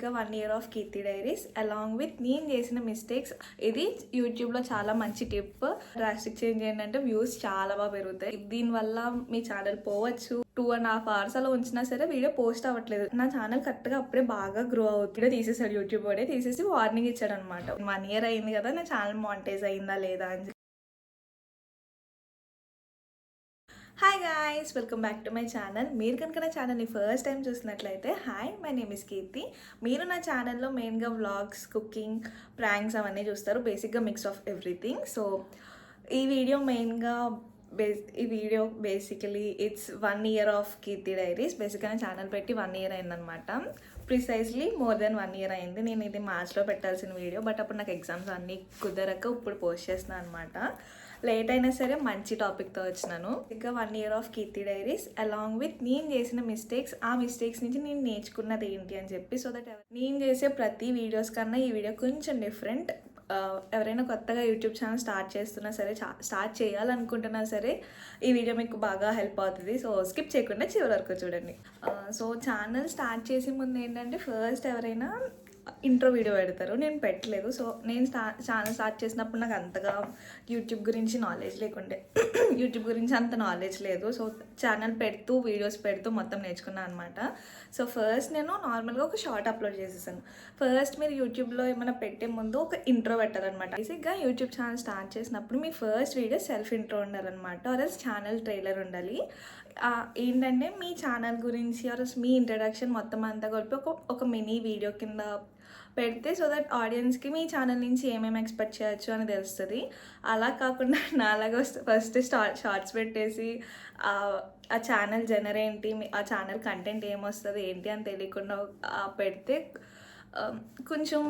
ఇంకా 1 year of Keerthi diaries along with నేను చేసిన మిస్టేక్స్. ఇది యూట్యూబ్లో చాలా మంచి టిప్. డ్రాస్టిక్ చేంజ్ ఏంటంటే వ్యూస్ చాలా బాగా పెరుగుతాయి. దీనివల్ల మీ ఛానల్ పోవచ్చు. 2.5 hours అలా ఉంచినా సరే వీడియో పోస్ట్ అవ్వట్లేదు. నా ఛానల్ కరెక్ట్గా అప్పుడే బాగా గ్రో అవుతుంది. వీడియో తీసేసాడు యూట్యూబ్ వాడే, తీసేసి వార్నింగ్ ఇచ్చాడు అనమాట. 1 year అయింది కదా, నా ఛానల్ మానిటైజ్ అయిందా లేదా అని. Hi guys, welcome back to my channel. మీరు కనుక నా ఛానల్ని ఫస్ట్ టైం చూసినట్లయితే హాయ్, మై నేమ్ ఇస్ కీర్తి. మీరు నా ఛానల్లో మెయిన్గా వ్లాగ్స్, కుకింగ్, ప్రాంక్స్ అవన్నీ చూస్తారు. బేసిక్గా మిక్స్ ఆఫ్ ఎవ్రీథింగ్. సో ఈ వీడియో మెయిన్గా basically it's 1 year of Keerthi diaries. బేసిక్గా నా ఛానల్ పెట్టి 1 year అయిందనమాట. ప్రిసైజ్లీ మోర్ దెన్ 1 year అయింది. నేను ఇది మార్చ్లో పెట్టాల్సిన వీడియో, బట్ అప్పుడు నాకు ఎగ్జామ్స్ అన్నీ కుదరక ఇప్పుడు పోస్ట్ చేస్తున్నాను అనమాట. లేట్ అయినా సరే మంచి టాపిక్తో వచ్చినాను. ఇంకా 1 year of Keerthi diaries along with నేను చేసిన మిస్టేక్స్, ఆ మిస్టేక్స్ నుంచి నేను నేర్చుకున్నది ఏంటి అని చెప్పి. సో దట్ నేను చేసే ప్రతి వీడియోస్ కన్నా ఈ వీడియో కొంచెం డిఫరెంట్. ఎవరైనా కొత్తగా యూట్యూబ్ ఛానల్ స్టార్ట్ చేస్తున్నా సరే, స్టార్ట్ చేయాలనుకుంటున్నా సరే ఈ వీడియో మీకు బాగా హెల్ప్ అవుతుంది. సో స్కిప్ చేయకుండా చివరి వరకు చూడండి. సో ఛానల్ స్టార్ట్ చేసే ముందు ఏంటంటే ఫస్ట్ ఎవరైనా ఇంట్రో వీడియో పెడతారు. నేను పెట్టలేదు. సో నేను ఛానల్ స్టార్ట్ చేసినప్పుడు నాకు అంతగా యూట్యూబ్ గురించి నాలెడ్జ్ లేకుండే. యూట్యూబ్ గురించి అంత నాలెడ్జ్ లేదు. సో ఛానల్ పెడుతూ వీడియోస్ పెడుతూ మొత్తం నేర్చుకున్నాను అనమాట. సో ఫస్ట్ నేను నార్మల్గా ఒక షార్ట్ అప్లోడ్ చేసేసాను. ఫస్ట్ మీరు యూట్యూబ్లో ఏమైనా పెట్టే ముందు ఒక ఇంట్రో పెట్టాలన్నమాట. బేసిక్గా యూట్యూబ్ ఛానల్ స్టార్ట్ చేసినప్పుడు మీ ఫస్ట్ వీడియో సెల్ఫ్ ఇంట్రో ఉండాలన్నమాట. ఆర్ఎల్స్ ఛానల్ ట్రైలర్ ఉండాలి. ఏంటంటే మీ ఛానల్ గురించి ఆర్ఎల్స్ మీ ఇంట్రడక్షన్ మొత్తం అంతా కలిపి ఒక మినీ వీడియో కింద పెడితే, సో దట్ ఆడియన్స్కి మీ ఛానల్ నుంచి ఏమేమి ఎక్స్పెక్ట్ చేయొచ్చు అని తెలుస్తుంది. అలా కాకుండా నాలాగా ఫస్ట్ షార్ట్స్ పెట్టేసి ఆ ఛానల్ జనర్ ఏంటి, ఆ ఛానల్ కంటెంట్ ఏమొస్తుంది ఏంటి అని తెలియకుండా పెడితే కొంచెం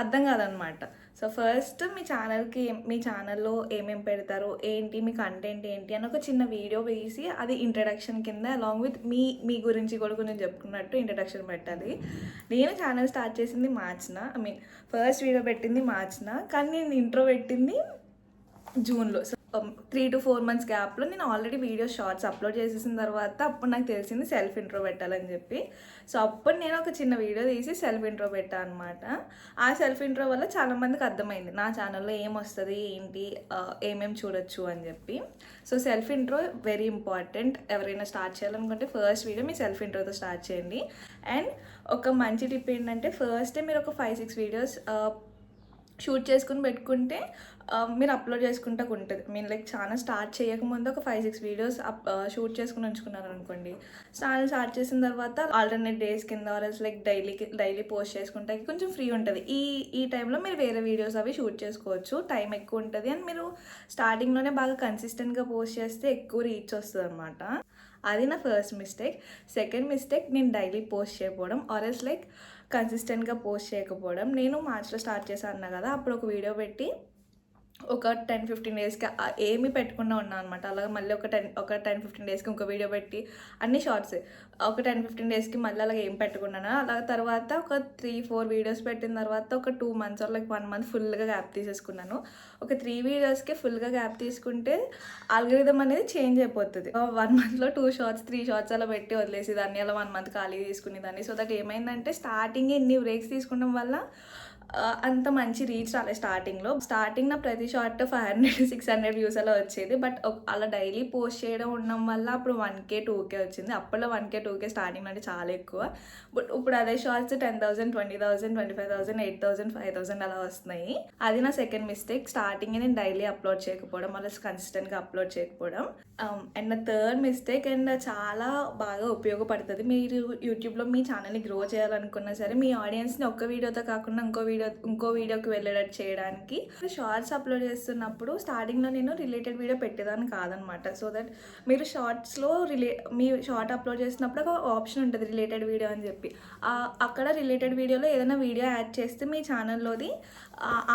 అర్థం కాదనమాట. సో ఫస్ట్ మీ ఛానల్లో ఏమేమి పెడతారు ఏంటి, మీ కంటెంట్ ఏంటి అని ఒక చిన్న వీడియో వేసి అది ఇంట్రడక్షన్ కింద అలాంగ్ విత్ మీ గురించి కూడా కొంచెం చెప్పుకున్నట్టు ఇంట్రడక్షన్ పెట్టాలి. నేను ఛానల్ స్టార్ట్ చేసింది మార్చిన, ఫస్ట్ వీడియో పెట్టింది మార్చిన, కానీ నేను ఇంట్రో పెట్టింది జూన్లో. సో 3 to 4 months గ్యాప్లో నేను ఆల్రెడీ వీడియో షార్ట్స్ అప్లోడ్ చేసేసిన తర్వాత అప్పుడు నాకు తెలిసింది సెల్ఫ్ ఇంట్రో పెట్టాలని చెప్పి. సో అప్పుడు నేను ఒక చిన్న వీడియో తీసి సెల్ఫ్ ఇంట్రో పెట్టాను అనమాట. ఆ సెల్ఫ్ ఇంట్రో వల్ల చాలామందికి అర్థమైంది నా ఛానల్లో ఏమొస్తుంది ఏంటి, ఏమేమి చూడొచ్చు అని చెప్పి. So self intro very important. ఎవరైనా స్టార్ట్ చేయాలనుకుంటే ఫస్ట్ వీడియో మీ సెల్ఫ్ ఇంట్రోతో స్టార్ట్ చేయండి. అండ్ ఒక మంచి టిప్ ఏంటంటే ఫస్టే మీరు ఒక 5-6 వీడియోస్ షూట్ చేసుకుని పెట్టుకుంటే మీరు అప్లోడ్ చేసుకుంటూ ఉంటుంది. లైక్ ఛానల్ స్టార్ట్ చేయకముందు ఒక 5-6 వీడియోస్ షూట్ చేసుకుని ఉంచుకున్నారు అనుకోండి. ఛానల్ స్టార్ట్ చేసిన తర్వాత ఆల్టర్నేట్ డేస్ కింద ఆర్ఎల్స్ లైక్ డైలీ పోస్ట్ చేసుకుంటే కొంచెం ఫ్రీ ఉంటుంది. ఈ టైంలో మీరు వేరే వీడియోస్ అవి షూట్ చేసుకోవచ్చు. టైం ఎక్కువ ఉంటుంది అండ్ మీరు స్టార్టింగ్లోనే బాగా కన్సిస్టెంట్గా పోస్ట్ చేస్తే ఎక్కువ రీచ్ వస్తుంది అనమాట. అది నా ఫస్ట్ మిస్టేక్. సెకండ్ మిస్టేక్, నేను డైలీ పోస్ట్ చేయకపోవడం ఆర్ఎల్స్ లైక్ కన్సిస్టెంట్గా పోస్ట్ చేయకపోవడం. నేను మార్చ్లో స్టార్ట్ చేశాను అన్నా కదా, అప్పుడు ఒక వీడియో పెట్టి ఒక 10-15 డేస్కి ఏమి పెట్టకుండా ఉన్నాను అనమాట. అలాగే మళ్ళీ ఒక 10-15 డేస్కి ఇంకో వీడియో పెట్టి, అన్ని షార్ట్స్ ఒక 10-15 డేస్కి మళ్ళీ అలాగే ఏం పెట్టకుండాను. అలాగే తర్వాత ఒక 3-4 వీడియోస్ పెట్టిన తర్వాత ఒక 2 months ఆర్ లైక్ 1 month ఫుల్గా గ్యాప్ తీసేసుకున్నాను. ఒక 3 వీడియోస్కి ఫుల్గా గ్యాప్ తీసుకుంటే ఆల్గరిథం అనేది చేంజ్ అయిపోతుంది. 1 monthలో 2 షార్ట్స్ 3 షార్ట్స్ అలా పెట్టి వదిలేసి దాన్ని అలా 1 month ఖాళీ తీసుకునేదాన్ని. సో దట్ ఏమైందంటే స్టార్టింగ్ ఇన్ని బ్రేక్స్ తీసుకోవడం వల్ల అంత మంచి రీచ్ రాలేదు. స్టార్టింగ్ నా ప్రతి షార్ట్ 500-600 వ్యూస్ అలా వచ్చేది. బట్ అలా డైలీ పోస్ట్ చేయడం ఉండడం వల్ల అప్పుడు 1K 2K వచ్చింది. అప్పట్లో 1K 2K స్టార్టింగ్ అంటే చాలా ఎక్కువ. బట్ ఇప్పుడు అదే షార్ట్స్ 10,000 20,000 25,000 8,000 5,000 అలా వస్తున్నాయి. అది నా సెకండ్ మిస్టేక్. స్టార్టింగ్ నేను డైలీ అప్లోడ్ చేయకపోవడం, అలా కన్సిస్టెంట్గా అప్లోడ్ చేయకపోవడం. అండ్ నా థర్డ్ మిస్టేక్, అండ్ చాలా బాగా ఉపయోగపడుతుంది మీరు యూట్యూబ్లో మీ ఛానల్ని గ్రో చేయాలనుకున్నా సరే, మీ ఆడియన్స్ని ఒక్క వీడియోతో కాకుండా ఇంకో వీడియోకి వెళ్ళేటట్టు చేయడానికి. షార్ట్స్ అప్లోడ్ చేస్తున్నప్పుడు స్టార్టింగ్లో నేను రిలేటెడ్ వీడియో పెట్టేదాన్ని కాదనమాట. సో దట్ మీరు షార్ట్స్లో మీ షార్ట్ అప్లోడ్ చేసినప్పుడు ఒక ఆప్షన్ ఉంటుంది రిలేటెడ్ వీడియో అని చెప్పి. అక్కడ రిలేటెడ్ వీడియోలో ఏదైనా వీడియో యాడ్ చేస్తే మీ ఛానల్లోది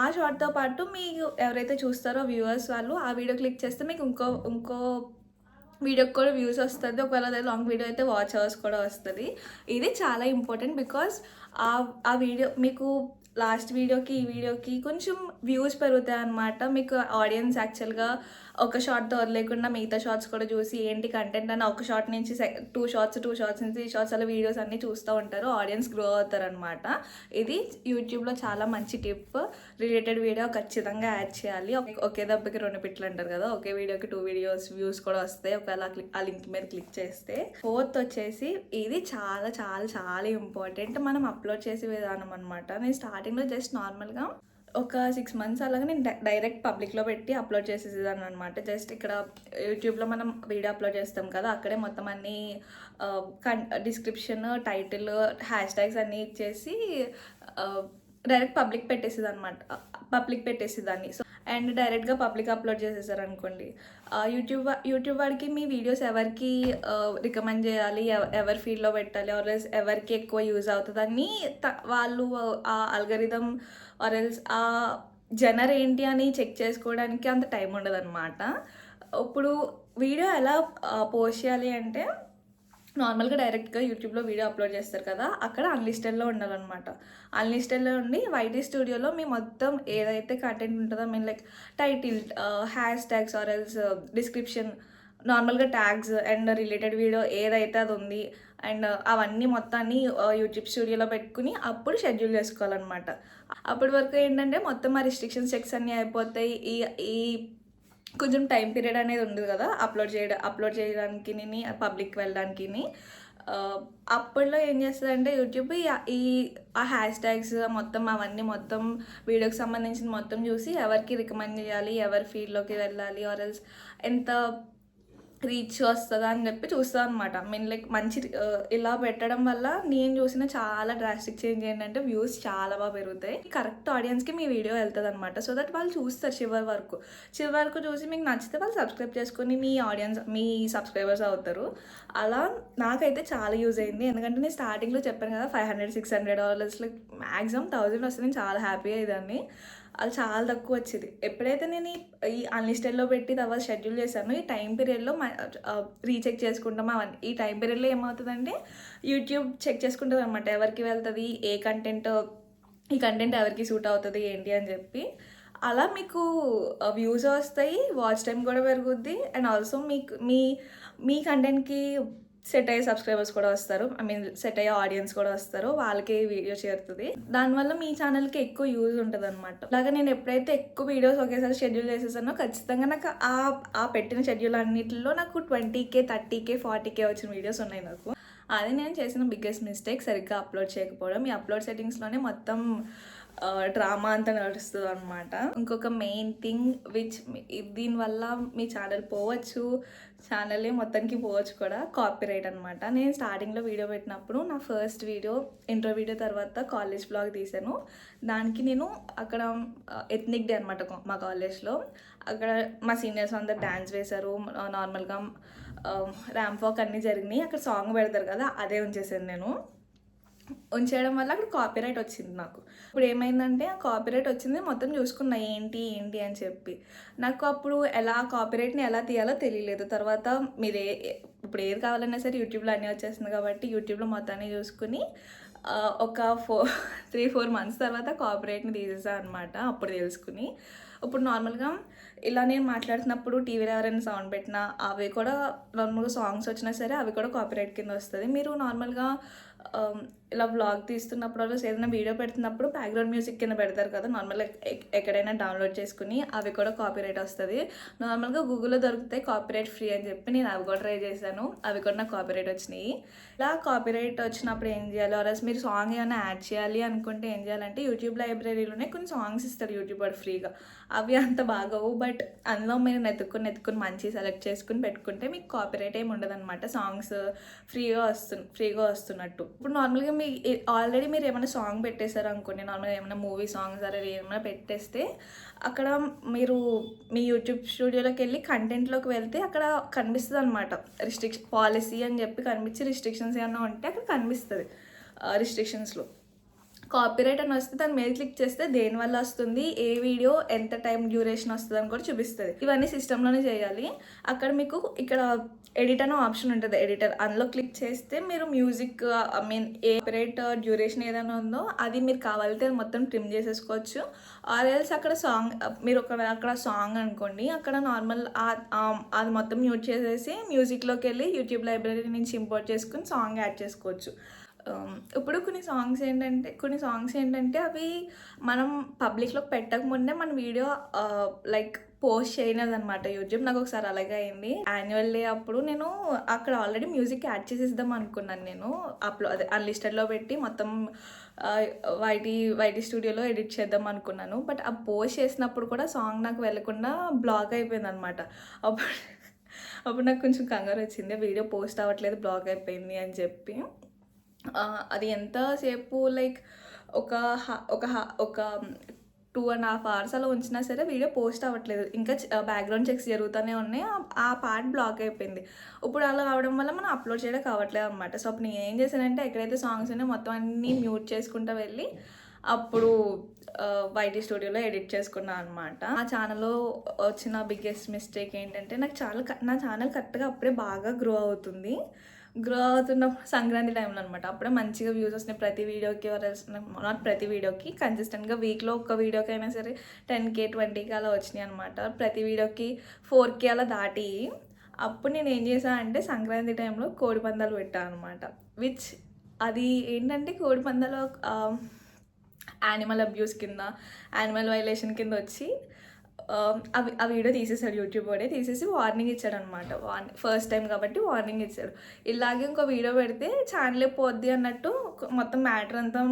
ఆ షార్ట్తో పాటు మీకు ఎవరైతే చూస్తారో వ్యూవర్స్ వాళ్ళు ఆ వీడియో క్లిక్ చేస్తే మీకు ఇంకో వీడియోకి కూడా వ్యూస్ వస్తుంది. ఒకవేళ అదే లాంగ్ వీడియో అయితే వాచ్ అవర్స్ కూడా వస్తుంది. ఇది చాలా ఇంపార్టెంట్. బికాస్ ఆ వీడియో మీకు లాస్ట్ వీడియోకి ఈ వీడియోకి కొంచెం వ్యూస్ పెరుగుతాయి అన్నమాట. మీకు ఆడియన్స్ యాక్చువల్గా ఒక షార్ట్తో వదిలేకుండా మిగతా షార్ట్స్ కూడా చూసి ఏంటి కంటెంట్ అని ఒక షార్ట్ నుంచి 2 షార్ట్స్ నుంచి 3 షార్ట్స్ అలా వీడియోస్ అన్నీ చూస్తూ ఉంటారు, ఆడియన్స్ గ్రో అవుతారనమాట. ఇది యూట్యూబ్లో చాలా మంచి టిప్. రిలేటెడ్ వీడియో ఖచ్చితంగా యాడ్ చేయాలి. ఒకే దెబ్బకి 2 పిట్లు అంటారు కదా, ఒకే వీడియోకి 2 వీడియోస్ వ్యూస్ కూడా వస్తాయి ఒకవేళ ఆ లింక్ మీద క్లిక్ చేస్తే. ఫోర్త్ వచ్చేసి ఇది చాలా చాలా చాలా ఇంపార్టెంట్, మనం అప్లోడ్ చేసే విధానం అనమాట. నేను స్టార్టింగ్లో జస్ట్ నార్మల్గా ఒక 6 మంత్స్ అలాగే నేను డైరెక్ట్ పబ్లిక్లో పెట్టి అప్లోడ్ చేసేసేదాన్ని అనమాట. జస్ట్ ఇక్కడ యూట్యూబ్లో మనం వీడియో అప్లోడ్ చేస్తాం కదా, అక్కడే మొత్తం అన్నీ డిస్క్రిప్షన్, టైటిల్, హ్యాష్ ట్యాగ్స్ అన్నీ ఇచ్చేసి డైరెక్ట్ పబ్లిక్ పెట్టేసేదాన్ని. సో అండ్ డైరెక్ట్గా పబ్లిక్ అప్లోడ్ చేసేసారు అనుకోండి, యూట్యూబ్ వాడికి మీ వీడియోస్ ఎవరికి రికమెండ్ చేయాలి, ఎవరి ఫీల్డ్లో పెట్టాలి, ఆర్ఎల్స్ ఎవరికి ఎక్కువ యూజ్ అవుతుందని వాళ్ళు ఆ అల్గరిథం ఆర్ఎల్స్ ఆ జనర్ ఏంటి అని చెక్ చేసుకోవడానికి అంత టైం ఉండదు అనమాట. ఇప్పుడు వీడియో ఎలా పోస్ట్ చేయాలి అంటే నార్మల్గా డైరెక్ట్గా యూట్యూబ్లో వీడియో అప్లోడ్ చేస్తారు కదా, అక్కడ అన్లిస్టెడ్లో ఉండాలన్నమాట. అన్లిస్టెడ్లో ఉండి వైటీ స్టూడియోలో మీ మొత్తం ఏదైతే కంటెంట్ ఉంటుందో mean like title, hash tags ఆర్ఎల్స్ డిస్క్రిప్షన్, నార్మల్గా ట్యాగ్స్ అండ్ రిలేటెడ్ వీడియో ఏదైతే అది ఉంది అండ్ అవన్నీ మొత్తాన్ని యూట్యూబ్ స్టూడియోలో పెట్టుకుని అప్పుడు షెడ్యూల్ చేసుకోవాలన్నమాట. అప్పటి వరకు ఏంటంటే మొత్తం ఆ రిస్ట్రిక్షన్స్ చెక్స్ అన్నీ అయిపోతాయి. ఈ కొంచెం టైం పీరియడ్ అనేది ఉండదు కదా అప్లోడ్ చేయడానికి పబ్లిక్ వెళ్ళడానికి. అప్పట్లో ఏం చేస్తుందంటే యూట్యూబ్ ఆ హ్యాష్ ట్యాగ్స్ మొత్తం అవన్నీ మొత్తం వీడియోకి సంబంధించిన మొత్తం చూసి ఎవరికి రికమెండ్ చేయాలి, ఎవరి ఫీల్డ్లోకి వెళ్ళాలి, ఆర్ఎల్స్ ఎంత రీచ్ వస్తుందా అని చెప్పి చూస్తాను అనమాట. మీన్ లైక్ మంచి ఇలా పెట్టడం వల్ల నేను చూసిన చాలా డ్రాస్టిక్ చేంజ్ ఏంటంటే వ్యూస్ చాలా బాగా పెరుగుతాయి, కరెక్ట్ ఆడియన్స్కి మీ వీడియో వెళ్తుంది అనమాట. సో దట్ వాళ్ళు చూస్తారు చివరి వరకు చూసి మీకు నచ్చితే వాళ్ళు సబ్స్క్రైబ్ చేసుకొని మీ సబ్స్క్రైబర్స్ అవుతారు. అలా నాకైతే చాలా యూజ్ అయింది, ఎందుకంటే నేను స్టార్టింగ్లో చెప్పాను కదా $500-600 లైక్ మ్యాక్సిమం 1000 వస్తే నేను చాలా హ్యాపీ అయ్యేదాన్ని. అది చాలా తక్కువ వచ్చేది. ఎప్పుడైతే నేను ఈ అన్లిస్టెడ్లో పెట్టి తర్వాత షెడ్యూల్ చేశాను, ఈ టైం పీరియడ్లో రీచెక్ చేసుకుంటాం అవన్నీ. ఈ టైం పీరియడ్లో ఏమవుతుందంటే యూట్యూబ్ చెక్ చేసుకుంటుంది అనమాట, ఎవరికి వెళ్తుంది, ఈ కంటెంట్ ఎవరికి సూట్ అవుతుంది ఏంటి అని చెప్పి. అలా మీకు వ్యూస్ వస్తాయి, వాచ్ టైం కూడా పెరుగుద్ది అండ్ ఆల్సో మీ కంటెంట్కి సెట్ అయ్యే సబ్స్క్రైబర్స్ కూడా వస్తారు, సెట్ అయ్యే ఆడియన్స్ కూడా వస్తారు, వాళ్ళకి వీడియో చేరుతుంది. దానివల్ల మీ ఛానల్కి ఎక్కువ యూజ్ ఉంటుంది అనమాట. అలాగే నేను ఎప్పుడైతే ఎక్కువ వీడియోస్ ఒకేసారి షెడ్యూల్ చేసేసానో ఖచ్చితంగా నాకు ఆ పెట్టిన షెడ్యూల్ అన్నిటిలో నాకు 20K 30K 40K వచ్చిన వీడియోస్ ఉన్నాయి నాకు. అది నేను చేసిన బిగ్గెస్ట్ మిస్టేక్, సరిగ్గా అప్లోడ్ చేయకపోవడం. ఈ అప్లోడ్ సెట్టింగ్స్లోనే మొత్తం డ్రామా అంతా నడుస్తుంది అనమాట. ఇంకొక మెయిన్ థింగ్ దీనివల్ల మీ ఛానల్ పోవచ్చు, ఛానల్ మొత్తానికి పోవచ్చు కూడా, కాపీరైట్ అనమాట. నేను స్టార్టింగ్లో వీడియో పెట్టినప్పుడు నా ఫస్ట్ వీడియో ఇంట్రో వీడియో తర్వాత కాలేజ్ బ్లాగ్ తీసాను. దానికి నేను అక్కడ ఎథ్నిక్ డే అనమాట మా కాలేజ్లో. అక్కడ మా సీనియర్స్ అందరు డ్యాన్స్ వేశారు, నార్మల్గా ర్యాంప్ వాక్ అన్నీ జరిగినాయి. అక్కడ సాంగ్ పెడతారు కదా, అదే ఉంచేసాను నేను. ఉంచేయడం వల్ల అక్కడ కాపీరైట్ వచ్చింది నాకు. ఇప్పుడు ఏమైందంటే ఆ కాపీరైట్ వచ్చింది మొత్తం చూసుకున్నా ఏంటి అని చెప్పి. నాకు అప్పుడు కాపీరైట్ని ఎలా తీయాలో తెలియలేదు. తర్వాత ఇప్పుడు ఏది కావాలన్నా సరే యూట్యూబ్లో అన్నీ వచ్చేస్తుంది కాబట్టి యూట్యూబ్లో మొత్తాన్ని చూసుకుని ఒక 3-4 మంత్స్ తర్వాత కాపీరైట్ని తీసేసాను అనమాట. అప్పుడు తెలుసుకుని ఇప్పుడు నార్మల్గా ఇలా నేను మాట్లాడుతున్నప్పుడు టీవీలో ఎవరైనా సౌండ్ పెట్టినా అవి కూడా నార్మల్గా సాంగ్స్ వచ్చినా సరే అవి కూడా కాపీరైట్ కింద వస్తుంది. మీరు నార్మల్గా ఇలా వ్లాగ్ తీస్తున్నప్పుడు ఏదైనా వీడియో పెడుతున్నప్పుడు బ్యాక్గ్రౌండ్ మ్యూజిక్ కింద పెడతారు కదా, నార్మల్గా ఎక్కడైనా డౌన్లోడ్ చేసుకుని అవి కూడా కాపీరైట్ వస్తుంది. నార్మల్గా గూగుల్లో దొరుకుతాయి కాపీరైట్ ఫ్రీ అని చెప్పి నేను అవి కూడా ట్రై చేశాను, అవి కూడా నాకు కాపీరైట్ వచ్చినాయి. ఇలా కాపీరైట్ వచ్చినప్పుడు ఏం చేయాలి, ఆర్ఎల్స్ మీరు సాంగ్ ఏమైనా యాడ్ చేయాలి అనుకుంటే ఏం చేయాలంటే యూట్యూబ్ లైబ్రరీలోనే కొన్ని సాంగ్స్ ఇస్తారు యూట్యూబ్ వాడు ఫ్రీగా. అవి అంత బాగోవు, బట్ అందులో మీరు నెత్తుకుని మంచి సెలెక్ట్ చేసుకుని పెట్టుకుంటే మీకు కాపీరైట్ ఏమి ఉండదు అనమాట. సాంగ్స్ ఫ్రీగా వస్తున్నట్టు. ఇప్పుడు నార్మల్గా ఆల్రెడీ మీరు ఏమైనా సాంగ్ పెట్టేశారు అనుకోండి, నార్మల్గా ఏమైనా మూవీ సాంగ్స్ అలా ఏమైనా పెట్టేస్తే అక్కడ మీరు మీ యూట్యూబ్ స్టూడియోలోకి వెళ్ళి కంటెంట్లోకి వెళ్తే అక్కడ కనిపిస్తుంది అనమాట పాలసీ అని చెప్పి కనిపించి రిస్ట్రిక్షన్స్ ఏమైనా ఉంటే అక్కడ కనిపిస్తుంది రిస్ట్రిక్షన్స్లో. కాపీరైట్ అని వస్తే దాని మీద క్లిక్ చేస్తే దేనివల్ల వస్తుంది, ఏ వీడియో ఎంత టైం డ్యూరేషన్ వస్తుంది అని కూడా చూపిస్తుంది. ఇవన్నీ సిస్టంలోనే చేయాలి. అక్కడ మీకు ఇక్కడ ఎడిట్ అనే ఆప్షన్ ఉంటుంది, ఎడిటర్, అందులో క్లిక్ చేస్తే మీరు music I mean A copyright duration ఏదైనా ఉందో అది మీరు కావాలంటే అది మొత్తం ట్రిమ్ చేసేసుకోవచ్చు. ఆర్ ఎల్స్ అక్కడ సాంగ్ మీరు అక్కడ సాంగ్ అనుకోండి, అక్కడ నార్మల్ అది మొత్తం మ్యూట్ చేసేసి మ్యూజిక్లోకి వెళ్ళి యూట్యూబ్ లైబ్రరీ నుంచి ఇంపోర్ట్ చేసుకుని సాంగ్ యాడ్ చేసుకోవచ్చు. ఇప్పుడు కొన్ని సాంగ్స్ ఏంటంటే అవి మనం పబ్లిక్లోకి పెట్టకముందే మన వీడియో లైక్ పోస్ట్ చేయలేదు అనమాట యూట్యూబ్. నాకు ఒకసారి అలాగే అయింది. యాన్యువల్ డే అప్పుడు నేను అక్కడ ఆల్రెడీ మ్యూజిక్ యాడ్ చేసేద్దాం అనుకున్నాను. నేను అదే అన్లిస్టెడ్లో పెట్టి మొత్తం వైటీ స్టూడియోలో ఎడిట్ చేద్దాం అనుకున్నాను. బట్ ఆ పోస్ట్ చేసినప్పుడు కూడా సాంగ్ నాకు వెళ్ళకుండా బ్లాక్ అయిపోయింది అనమాట. అప్పుడు నాకు కొంచెం కంగారు వచ్చింది, వీడియో పోస్ట్ అవ్వట్లేదు, బ్లాక్ అయిపోయింది అని చెప్పి. అది ఎంతసేపు లైక్ ఒక 2.5 hours అలా ఉంచినా సరే వీడియో పోస్ట్ అవ్వట్లేదు. ఇంకా బ్యాక్గ్రౌండ్ చెక్స్ జరుగుతూనే ఉన్నాయి, ఆ పార్ట్ బ్లాక్ అయిపోయింది. ఇప్పుడు అలా అవడం వల్ల మనం అప్లోడ్ చేయడం కావట్లేదు అనమాట. సో అప్పుడు నేను ఏం చేశానంటే ఎక్కడైతే సాంగ్స్ ఉన్నాయో మొత్తం అన్నీ మ్యూట్ చేసుకుంటూ వెళ్ళి అప్పుడు వైటీ స్టూడియోలో ఎడిట్ చేసుకున్నాను అనమాట. ఆ ఛానల్లో వచ్చిన బిగ్గెస్ట్ మిస్టేక్ ఏంటంటే నా ఛానల్ కరెక్ట్గా అప్పుడే బాగా గ్రో అవుతున్న సంక్రాంతి టైంలో అనమాట. అప్పుడే మంచిగా వ్యూస్ వస్తున్నాయి ప్రతి వీడియోకి, నాట్ ప్రతి వీడియోకి, కన్సిస్టెంట్గా వీక్లో ఒక్క వీడియోకి అయినా సరే 10K 20K అలా వచ్చినాయి అనమాట. ప్రతి వీడియోకి 4K అలా దాటి. అప్పుడు నేను ఏం చేశాను అంటే సంక్రాంతి టైంలో కోడిపందాలు పెట్టాను అనమాట. విచ్ అది ఏంటంటే కోడిపందాలు యానిమల్ అబ్యూస్ కింద, యానిమల్ వైలేషన్ కింద వచ్చి ఆ వీడియో తీసేసాడు యూట్యూబ్ వాడే. తీసేసి వార్నింగ్ ఇచ్చాడు అనమాట. ఫస్ట్ టైం కాబట్టి వార్నింగ్ ఇచ్చాడు. ఇలాగే ఇంకో వీడియో పెడితే ఛానలే పోద్ది అన్నట్టు మొత్తం మ్యాటర్ అంతా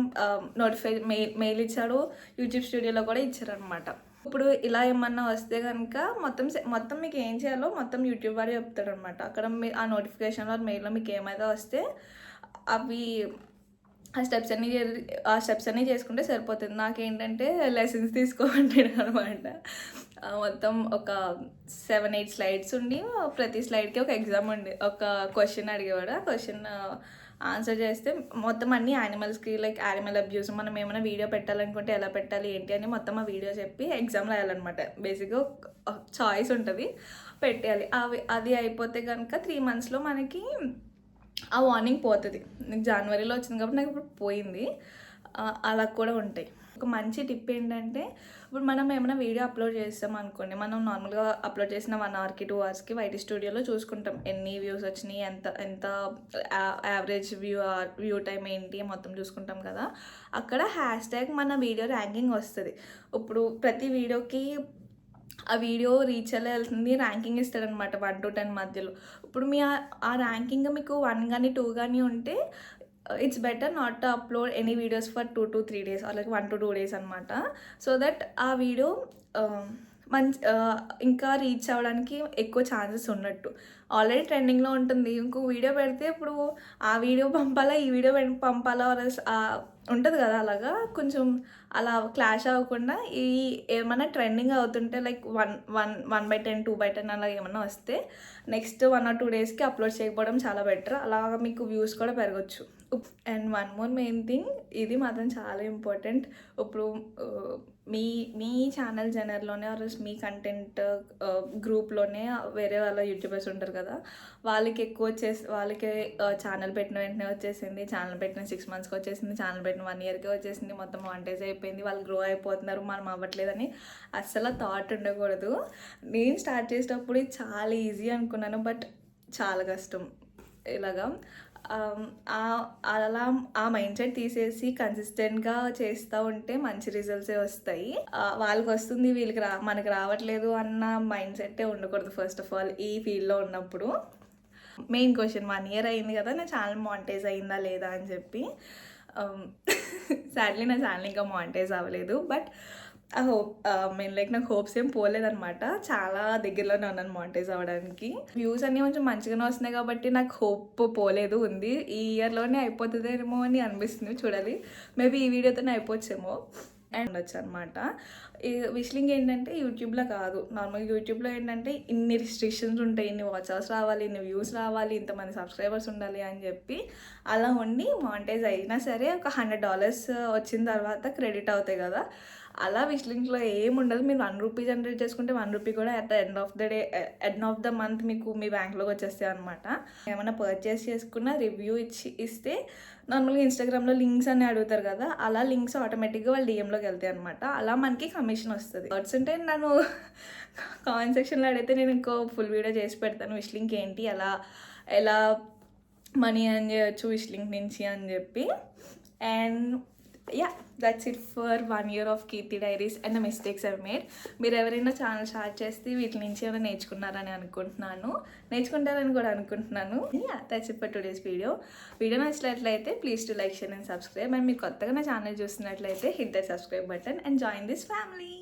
మెయిల్ ఇచ్చాడు. యూట్యూబ్ స్టూడియోలో కూడా ఇచ్చారనమాట. ఇప్పుడు ఇలా ఏమన్నా వస్తే కనుక మొత్తం మీకు ఏం చేయాలో మొత్తం యూట్యూబ్ వాడే చెప్తాడు అనమాట. అక్కడ ఆ నోటిఫికేషన్లో మెయిల్లో మీకు ఏమైతే వస్తే అవి ఆ స్టెప్స్ అన్నీ చేసుకుంటే సరిపోతుంది. నాకేంటంటే లెసన్స్ తీసుకోమంటాడు అనమాట. మొత్తం ఒక 7-8 స్లైడ్స్ ఉండి ప్రతి స్లైడ్కి ఒక ఎగ్జామ్ ఉండి ఒక క్వశ్చన్ అడిగేవాడు. ఆ క్వశ్చన్ ఆన్సర్ చేస్తే మొత్తం అన్ని యానిమల్స్కి లైక్ యానిమల్ అబ్యూస్ మనం ఏమైనా వీడియో పెట్టాలనుకుంటే ఎలా పెట్టాలి ఏంటి అని మొత్తం ఆ వీడియో చెప్పి ఎగ్జామ్ రాయాలన్నమాట. బేసిక్గా చాయిస్ ఉంటుంది, పెట్టాలి. అది అయిపోతే కనుక 3 monthsలో మనకి ఆ వార్నింగ్ పోతుంది. నాకు జనవరిలో వచ్చింది కాబట్టి నాకు ఇప్పుడు పోయింది. అలా కూడా ఉంటాయి. ఒక మంచి టిప్ ఏంటంటే ఇప్పుడు మనం ఏమైనా వీడియో అప్లోడ్ చేస్తాం అనుకోండి, మనం నార్మల్గా అప్లోడ్ చేసిన 1 hourకి 2 hoursకి వైటీ స్టూడియోలో చూసుకుంటాం ఎన్ని వ్యూస్ వచ్చినాయి, ఎంత యావరేజ్ వ్యూ టైం ఏంటి మొత్తం చూసుకుంటాం కదా. అక్కడ #, మన వీడియో ర్యాంకింగ్ వస్తుంది. ఇప్పుడు ప్రతి వీడియోకి ఆ వీడియో రీచ్ అలా వెళ్తుంది, ర్యాంకింగ్ ఇస్తాడనమాట 1 to 10 మధ్యలో. ఇప్పుడు మీ ఆ ర్యాంకింగ్ మీకు 1 కానీ 2 కానీ ఉంటే it's better not to upload any videos for 2 to 3 days or like 1 to 2 days అనమాట. సో దట్ ఆ వీడియో ఇంకా రీచ్ అవ్వడానికి ఎక్కువ ఛాన్సెస్ ఉన్నట్టు. ఆల్రెడీ ట్రెండింగ్లో ఉంటుంది, ఇంకో వీడియో పెడితే ఇప్పుడు ఆ వీడియో పంపాలా ఈ వీడియో పంపాలా ఉంటుంది కదా. అలాగా కొంచెం అలా క్లాష్ అవ్వకుండా ఏమైనా ట్రెండింగ్ అవుతుంటే లైక్ 1/10 2/10 అలా ఏమన్నా వస్తే నెక్స్ట్ 1 or 2 daysకి అప్లోడ్ చేయకపోవడం చాలా బెటర్. అలాగా మీకు వ్యూస్ కూడా పెరగచ్చు. అండ్ 1 more మెయిన్ థింగ్, ఇది మాత్రం చాలా ఇంపార్టెంట్. ఇప్పుడు మీ ఛానల్ జనర్లోనే ఆర్ మీ కంటెంట్ గ్రూప్లోనే వేరే వాళ్ళ యూట్యూబర్స్ ఉంటారు కదా, వాళ్ళకి ఛానల్ పెట్టిన వెంటనే వచ్చేసింది, ఛానల్ పెట్టిన 6 monthsకి వచ్చేసింది, ఛానల్ పెట్టిన 1 yearకి వచ్చేసింది, మొత్తం మానిటైజ్ అయిపోయింది, వాళ్ళు గ్రో అయిపోతున్నారు, మనం అవ్వట్లేదని అస్సలు థాట్ ఉండకూడదు. నేను స్టార్ట్ చేసేటప్పుడు ఇది చాలా ఈజీ అనుకున్నాను, బట్ చాలా కష్టం. ఇలాగా అలా ఆ మైండ్ సెట్ తీసేసి కన్సిస్టెంట్గా చేస్తూ ఉంటే మంచి రిజల్ట్సే వస్తాయి. వాళ్ళకి వస్తుంది మనకి రావట్లేదు అన్న మైండ్ సెట్టే ఉండకూడదు ఫస్ట్ ఆఫ్ ఆల్ ఈ ఫీల్డ్లో ఉన్నప్పుడు. మెయిన్ క్వశ్చన్ 1 year అయింది కదా, నా ఛానల్ మానిటైజ్ అయిందా లేదా అని చెప్పి. సాడ్లీ నా ఛానల్ ఇంకా మానిటైజ్ అవ్వలేదు, బట్ నాకు హోప్స్ ఏం పోలేదన్నమాట. చాలా దగ్గరలోనే ఉన్నాను మానిటైజ్ అవ్వడానికి. వ్యూస్ అన్నీ కొంచెం మంచిగానే వస్తున్నాయి కాబట్టి నాకు హోప్ పోలేదు, ఉంది. ఈ ఇయర్లోనే అయిపోతుందేమో అని అనిపిస్తుంది, చూడాలి. మేబీ ఈ వీడియోతోనే అయిపోవచ్చేమో. అండ్ ఉండొచ్చు అనమాట. ఈ విష్లింగ్ ఏంటంటే యూట్యూబ్లో కాదు, నార్మల్గా యూట్యూబ్లో ఏంటంటే ఇన్ని రిస్ట్రిక్షన్స్ ఉంటాయి, ఇన్ని వాచ్ అవర్స్ రావాలి, ఇన్ని వ్యూస్ రావాలి, ఇంతమంది సబ్స్క్రైబర్స్ ఉండాలి అని చెప్పి అలా ఉండి మానిటైజ్ అయినా సరే ఒక $100 వచ్చిన తర్వాత క్రెడిట్ అవుతాయి కదా. అలా విష్లింక్లో ఏముండదు. మీరు ₹1 జనరేట్ చేసుకుంటే ₹1 కూడా at the end of the month మీకు మీ బ్యాంక్లోకి వచ్చేస్తాయి అనమాట. ఏమైనా పర్చేస్ చేసుకున్న రివ్యూ ఇస్తే నార్మల్గా ఇన్స్టాగ్రామ్లో లింక్స్ అని అడుగుతారు కదా, అలా లింక్స్ ఆటోమేటిక్గా వాళ్ళ డిఎంలోకి వెళ్తాయి అనమాట. అలా మనకి కమిషన్ వస్తుంది. వర్డ్స్ ఉంటే నన్ను కామెంట్ సెక్షన్లో అడిగితే నేను ఇంకో ఫుల్ వీడియో చేసి పెడతాను విష్లింక్ ఏంటి, ఎలా మనీ ఎర్న్ చేయొచ్చు విష్లింక్ నుంచి అని చెప్పి. And that's it for 1 year of Kirti Diaries and the mistakes I've made. మీరు ఎవరైనా ఛానల్ స్టార్ట్ చేస్తే వీటి నుంచి ఏమైనా నేర్చుకుంటారని కూడా అనుకుంటున్నాను. that's it for today's video నచ్చినట్లయితే please to like, share and subscribe. And మీరు కొత్తగా నా ఛానల్ చూస్తున్నట్లయితే hit the subscribe button and join this family.